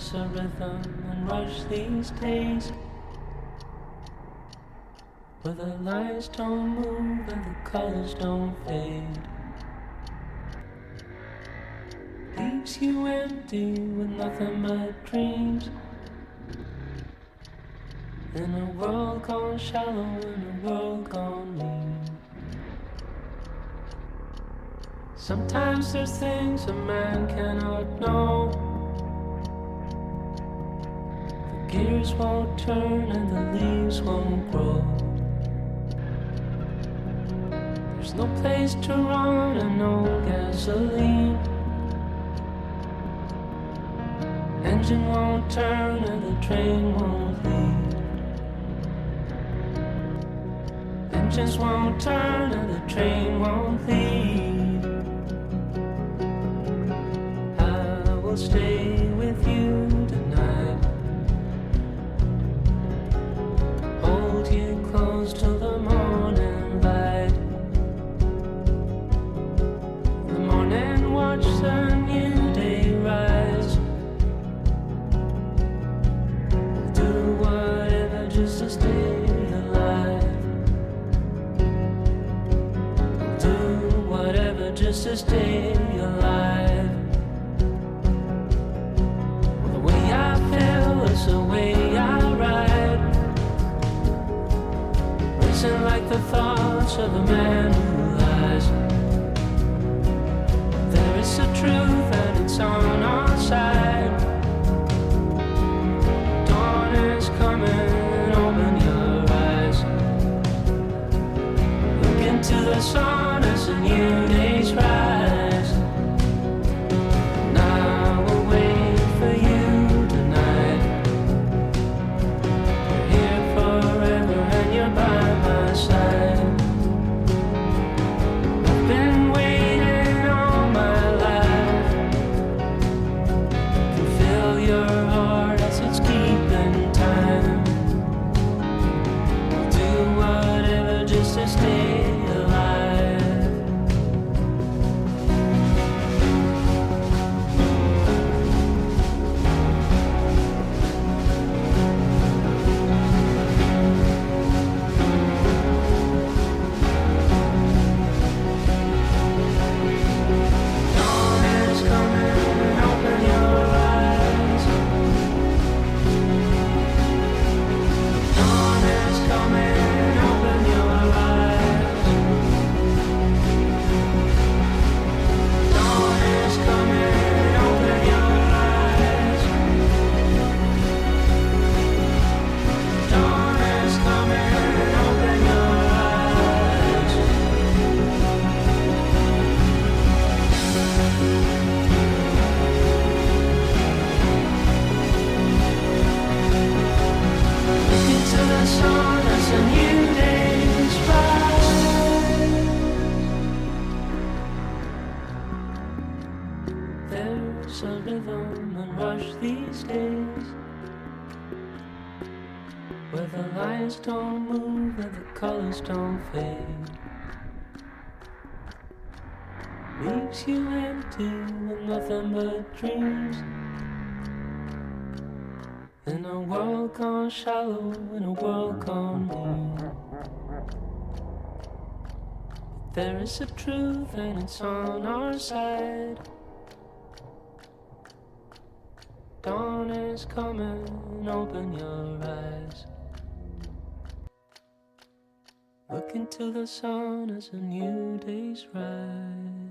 There's a rhythm and rush these days, where the lights don't move and the colors don't fade. Leaves you empty with nothing but dreams, in a world gone shallow, in a world gone mean. Sometimes there's things a man cannot know. The gears won't turn and the leaves won't grow. There's no place to run and no gasoline. Engine won't turn and the train won't leave. Engines won't turn and the train won't leave. I will stay with you tonight, hold you close till the morning light. In the morning watch the new day rise. Do whatever just to stay alive. Do whatever just to stay alive. The way I feel is the way I ride, racing like the thoughts of a man who lies. There is a truth and it's on our side. Dawn is coming, open your eyes. Look into the sun as a new day's rise. And I will wait for you tonight. You're here forever and you're by my side. I've been waiting all my life to feel your heart as it's keeping time. I'll do whatever just to stay alive. Dawn is coming, open your eyes. Dawn is coming, open your eyes. Dawn is coming, open your eyes. Dawn is coming, open your eyes. Look into the sun as a new day's rise. There's a rhythm and rush these days, where the lines don't move and the colors don't fade. Leaves you empty with nothing but dreams, in a world gone shallow, in a world gone mean. There is a truth and it's on our side. Dawn is coming, open your eyes. Look into the sun as a new day's rise.